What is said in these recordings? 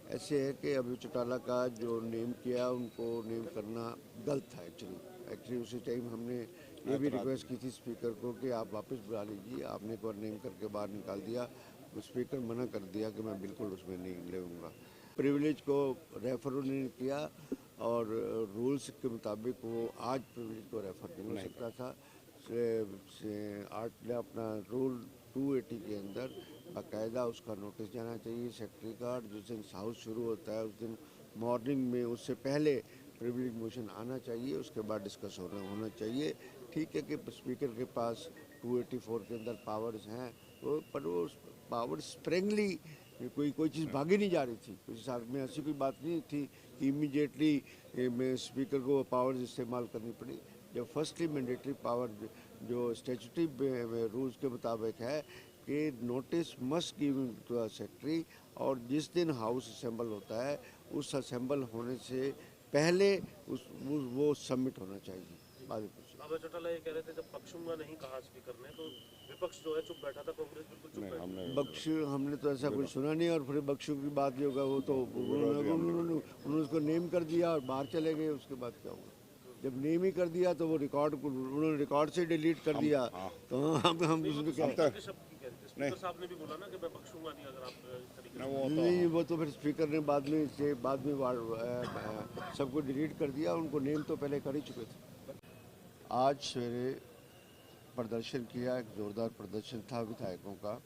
ऐसे है कि अभी चौटाला का जो नेम किया उनको नेम करना गलत था एक्चुअली उसी टाइम हमने ये भी रिक्वेस्ट की थी स्पीकर को कि आप वापस बुला लीजिए, आपने एक बार नेम करके बाहर निकाल दिया। स्पीकर मना कर दिया कि मैं बिल्कुल उसमें नहीं लेऊँगा। प्रिविलेज को रेफर उन्होंने किया और रूल्स के मुताबिक वो आज प्रिविलेज को रेफर नहीं हो सकता था। आर्ट ने अपना रूल 280 के अंदर बाकायदा उसका नोटिस जाना चाहिए सेक्रेटरी का, और जिस दिन हाउस शुरू होता है उस दिन मॉर्निंग में उससे पहले प्रिविलेज मोशन आना चाहिए, उसके बाद डिस्कस होना चाहिए। ठीक है कि स्पीकर के पास 284 के अंदर पावर्स हैं, वो पर वो पावर स्प्रिंगली कोई चीज़ भागी नहीं जा रही थी। कुछ साथ में ऐसी कोई बात नहीं थी कि इमीडिएटली में स्पीकर को पावर्स इस्तेमाल करनी पड़ी। जब फर्स्टली मैंडेटरी पावर जो स्टेचुटरी रूल्स के मुताबिक है कि notice must given to the secretary, और जिस दिन हाउस असेंबल होता है उस असेंबल होने से पहले वो सबमिट होना चाहिए। बाद में अभय चौटाला ये कह रहे थे जब बख्शूंगा नहीं कहा स्पीकर ने, तो विपक्ष जो है चुप बैठा था, कांग्रेस बिल्कुल चुप बैठी। बख्श हमने तो ऐसा कुछ सुना नहीं, और फिर बख्शू की बात जो होगा वो तो उन्होंने उसको नेम कर दिया और बाहर चले गए। उसके बाद क्या हुआ? जब नेम ही कर दिया तो वो रिकॉर्ड उन्होंने रिकॉर्ड से डिलीट कर दिया। तो हम उसमें क्या स्पीकर साहब ने भी बोला ना कि मैं बख्शूंगा नहीं अगर आप इस तरीके से। नहीं, वो तो फिर स्पीकर ने बाद में सबको डिलीट कर दिया। उनको नेम तो पहले कर ही चुके थे। आज सवेरे प्रदर्शन किया, एक ज़ोरदार प्रदर्शन था विधायकों का,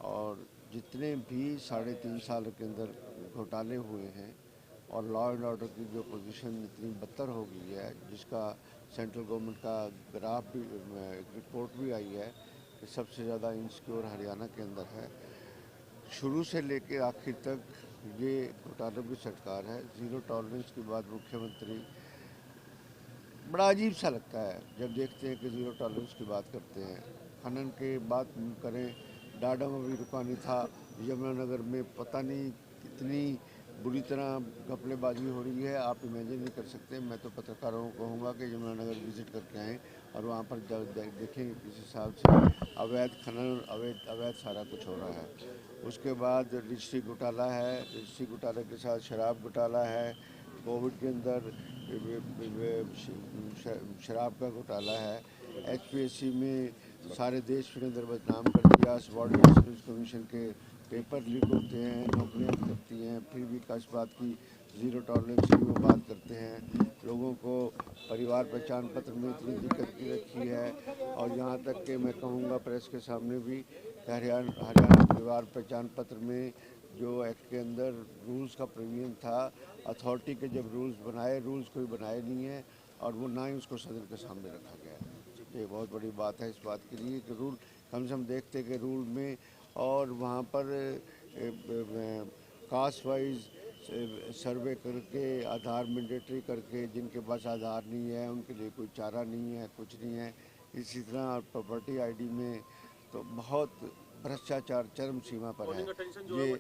और जितने भी 3.5 साल के अंदर घोटाले हुए हैं और लॉ एंड ऑर्डर की जो पोजीशन इतनी बदतर हो गई है, जिसका सेंट्रल गवर्नमेंट का ग्राफ भी एक रिपोर्ट भी आई है कि सबसे ज़्यादा इनसिक्योर हरियाणा के अंदर है। शुरू से लेकर आखिर तक ये घोटालों की सरकार है। ज़ीरो टॉलरेंस की बात मुख्यमंत्री, बड़ा अजीब सा लगता है जब देखते हैं कि ज़ीरो टॉलरेंस की बात करते हैं। खनन के बात करें, डाडा में भी रुका नहीं था, यमुनानगर में पता नहीं कितनी बुरी तरह घपलेबाजी हो रही है, आप इमेजिन नहीं कर सकते। मैं तो पत्रकारों को कहूँगा कि यमुनानगर विज़िट करके आएँ और वहाँ पर देखें किस हिसाब से अवैध खनन, अवैध सारा कुछ हो रहा है। उसके बाद रजिस्ट्री घोटाला है, रजिस्ट्री घोटाले के साथ शराब घोटाला है, कोविड के अंदर शराब का घोटाला है, एचपीएससी में सारे देश के अंदर बदनाम कर दिया। सबॉर्डिनेट सर्विस कमीशन के पेपर लीक होते हैं, नौकरियां लगती हैं, फिर भी कस्बात की ज़ीरो टॉलरेंस की वो बात करते हैं। लोगों को परिवार पहचान पत्र में इतनी दिक्कत की रखी है, और यहाँ तक कि मैं कहूँगा प्रेस के सामने भी कि हरियाणा परिवार पहचान पत्र में जो एक्ट के अंदर रूल्स का प्रोविजन था, अथॉरिटी के जब रूल्स बनाए, रूल्स कोई बनाए नहीं है, और वो ना ही उसको सदन के सामने रखा गया है। ये बहुत बड़ी बात है इस बात के लिए कि रूल कम से कम देखते कि रूल में, और वहाँ पर कास्ट वाइज सर्वे करके आधार मैंडेटरी करके, जिनके पास आधार नहीं है उनके लिए कोई चारा नहीं है, कुछ नहीं है। इसी तरह प्रॉपर्टी आईडी में तो बहुत भ्रष्टाचार चरम सीमा पर है। ये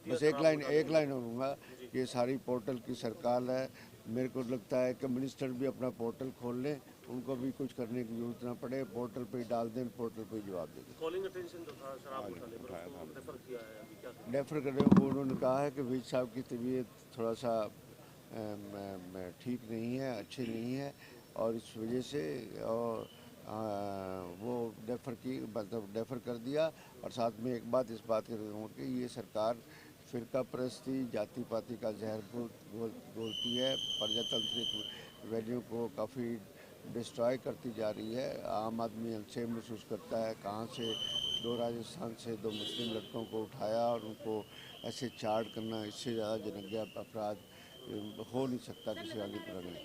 बस एक लाइन बोलूँगा, ये सारी पोर्टल की सरकार है। मेरे को लगता है कि मिनिस्टर भी अपना पोर्टल खोल लें, उनको भी कुछ करने की जरूरत ना पड़े, पोर्टल पे ही डाल दें, पोर्टल पे ही जवाब दे दें। कॉलिंग अटेंशन जो था शराब घोटाले पर, उसको रेफर किया है, अभी क्या डेफर करने को उन्होंने कहा है कि विज साहब की तबीयत थोड़ा सा ठीक नहीं है, अच्छी नहीं है, और इस वजह से और वो डेफर कर दिया। और साथ में एक बात इस बात की कहूँ कि ये सरकार फ़िरका परस्ती, जाति पाति का जहर बोलती है, प्रजातांत्रिक वैल्यू को काफ़ी डिस्ट्रॉय करती जा रही है। आम आदमी अनसेफ महसूस करता है, कहाँ से दो राजस्थान से दो मुस्लिम लड़कों को उठाया और उनको ऐसे चार्ट करना, इससे ज़्यादा जनज्ञा अपराध हो नहीं सकता किसी आगे तरह में।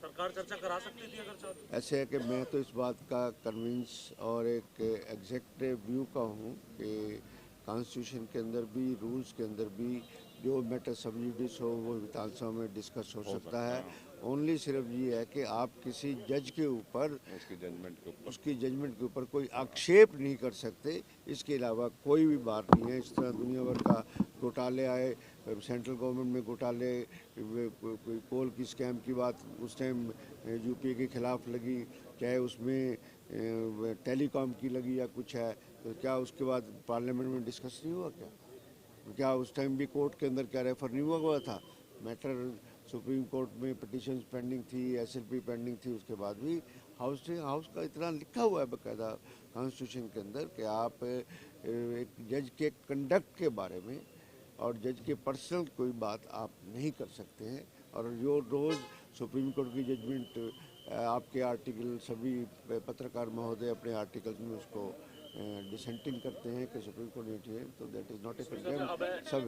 सरकार चर्चा करा सकती थी अगर चाहती। ऐसे है कि मैं तो इस बात का कन्विंस और एक एग्जैक्टिव व्यू का हूँ कि कॉन्स्टिट्यूशन के अंदर भी, रूल्स के अंदर भी जो मैटर सब जुडिस हो वो विधानसभा में डिस्कस हो सकता है। ओनली सिर्फ ये है कि आप किसी जज के ऊपर, उसकी जजमेंट के ऊपर कोई आक्षेप नहीं कर सकते, इसके अलावा कोई भी बात नहीं है। इस तरह दुनिया भर का घोटाले आए, सेंट्रल गवर्नमेंट में घोटाले, कोई कोल की स्कैम की बात उस टाइम यूपीए के खिलाफ लगी, चाहे उसमें टेलीकॉम की लगी या कुछ है, तो क्या उसके बाद पार्लियामेंट में डिस्कस नहीं हुआ क्या उस टाइम भी कोर्ट के अंदर क्या रेफर नहीं हुआ था मैटर? सुप्रीम कोर्ट में पिटिशन पेंडिंग थी, एसएलपी पेंडिंग थी, उसके बाद भी हाउस का इतना लिखा हुआ है बाकायदा कॉन्स्टिट्यूशन के अंदर कि आप एक जज के कंडक्ट के बारे में और जज के पर्सनल कोई बात आप नहीं कर सकते हैं। और जो रोज़ सुप्रीम कोर्ट की जजमेंट आपके आर्टिकल सभी पत्रकार महोदय अपने आर्टिकल्स में उसको डिसेंटिंग करते हैं कि सुप्रीम कोर्ट ने ठीक है, तो that is not a contempt सब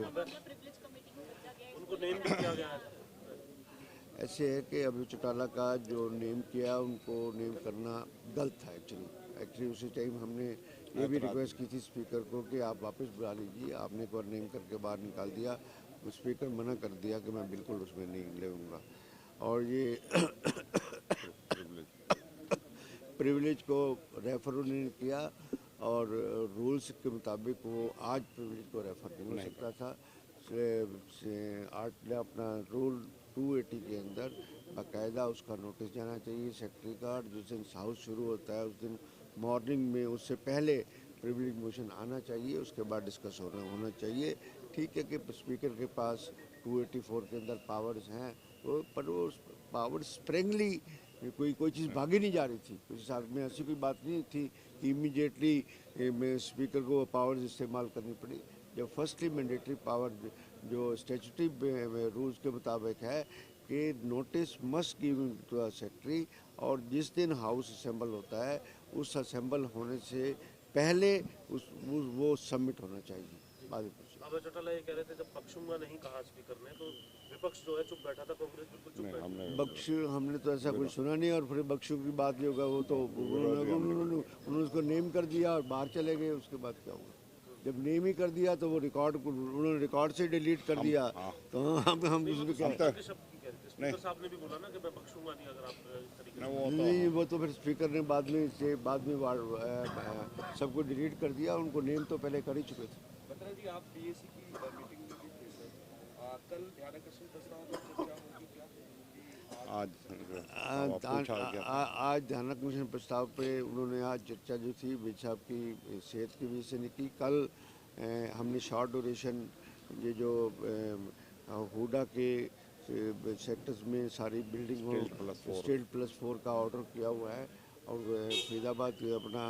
उनको नेम भी किया गया है। ऐसे है कि अभी चौटाला का जो नेम किया उनको नेम करना गलत था एक्चुअली उसी टाइम हमने ये भी रिक्वेस्ट की थी स्पीकर को कि आप वापस बुला लीजिए, आपने एक बार नेम करके बाहर निकाल दिया, स्पीकर मना कर दिया कि मैं बिल्कुल उसमें नहीं लेऊंगा। और ये प्रिविलेज को रेफर उन्होंने किया और रूल्स के मुताबिक वो आज प्रिविलेज को रेफर नहीं हो सकता था। अपना रूल 280 के अंदर बाकायदा उसका नोटिस जाना चाहिए सेक्रेटरी का। जिस दिन हाउस शुरू होता है उस दिन मॉर्निंग में उससे पहले प्रिविलेज मोशन आना चाहिए, उसके बाद डिस्कस होना चाहिए। ठीक है कि स्पीकर के पास 284 के अंदर पावर्स हैं पर वो पावर स्प्रिंगली कोई चीज़ भागी नहीं जा रही थी। उस साल में ऐसी कोई बात नहीं थी कि इमीडिएटली में स्पीकर को पावर्स इस्तेमाल करनी पड़ी। जब फर्स्टली मैंडेटरी पावर जो स्टैट्यूटरी रूल्स के मुताबिक है कि notice must given to the secretary और जिस दिन हाउस असेंबल होता है उस असेंबल होने से पहले वो सबमिट होना चाहिए। अब चौटाला ये कह रहे थे जब बख्शूंगा नहीं कहा स्पीकर ने तो विपक्ष जो है चुप बैठा था, कांग्रेस बिल्कुल चुप बैठी। बख्श हमने तो ऐसा कुछ सुना नहीं और फिर बख्शू की बात नहीं होगा वो तो उन्होंने उसको नेम कर दिया और बाहर चले गए। उसके बाद क्या हुआ? जब नेम ही कर दिया तो वो रिकॉर्ड उन्होंने रिकॉर्ड से डिलीट कर दिया तो हम उसमें क्या स्पीकर साहब ने भी बोला ना कि मैं बख्शूंगा नहीं अगर आप इस तरीके से नहीं वो तो फिर स्पीकर ने बाद में सबको डिलीट कर दिया। उनको नेम तो पहले कर ही चुके थे। बत्रा जी आप बीएससी की मीटिंग में भी थे सर, कल ध्यानाकर्षण प्रस्ताव पर चर्चा होगी क्या? आज ध्यानाकर्षण प्रस्ताव पे उन्होंने आज चर्चा जो थी विज साहब की सेहत की वजह से नहीं की। कल हमने शॉर्ट ड्यूरेशन ये जो हुडा के सेक्टर्स में सारी बिल्डिंग स्टेट +4 का ऑर्डर किया हुआ है और फरीदाबाद अपना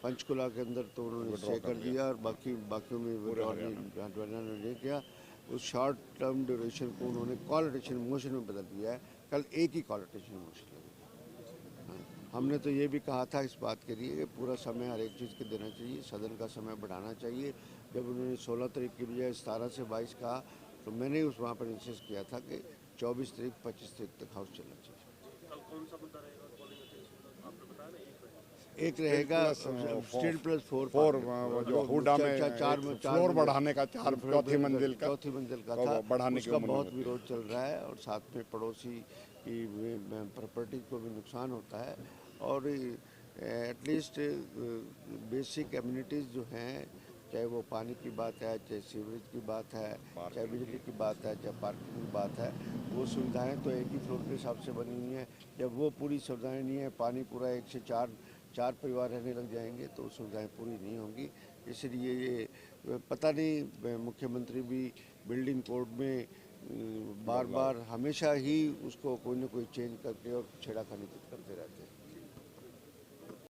पंचकुला के अंदर तो उन्होंने स्टे कर दिया और बाकियों में हरियाणा ने किया। उस शॉर्ट टर्म ड्यूरेशन को उन्होंने कॉलिटेशन मोशन में बदल दिया है। कल एक ही कॉलिटेशन मोशन लगेगा। हमने तो ये भी कहा था इस बात के लिए कि पूरा समय हर एक चीज़ के देना चाहिए, सदन का समय बढ़ाना चाहिए। जब उन्होंने 16 तारीख की बजाय 17 से 22 कहा तो मैंने वहाँ पर इंसिस्ट किया था कि 24 तारीख 25 तारीख तक हाउस चलना चाहिए। कल कौन सा मुद्दा रहेगा पोलिंग अटेंशन आपने बताया ना एक रहेगा स्टील +4 जो हुडा में चार फ्लोर बढ़ाने का चौथी मंजिल का था बढ़ाने उसका बहुत विरोध चल रहा है और साथ में पड़ोसी की प्रॉपर्टी को भी नुकसान होता है और एटलीस्ट बेसिक एम्यूनिटीज़ जो हैं चाहे वो पानी की बात है, चाहे सीवरेज की बात है, चाहे बिजली की बात है, चाहे पार्किंग की बात है, वो सुविधाएं तो एक ही फ्लोर के हिसाब से बनी हुई हैं। जब वो पूरी सुविधाएं नहीं है, पानी पूरा 1 से 4 परिवार रहने लग जाएंगे तो सुविधाएं पूरी नहीं होंगी। इसलिए ये पता नहीं मुख्यमंत्री भी बिल्डिंग कोड में बार बार हमेशा ही उसको कोई ना कोई चेंज करके और छेड़ाखानी करते रहते हैं।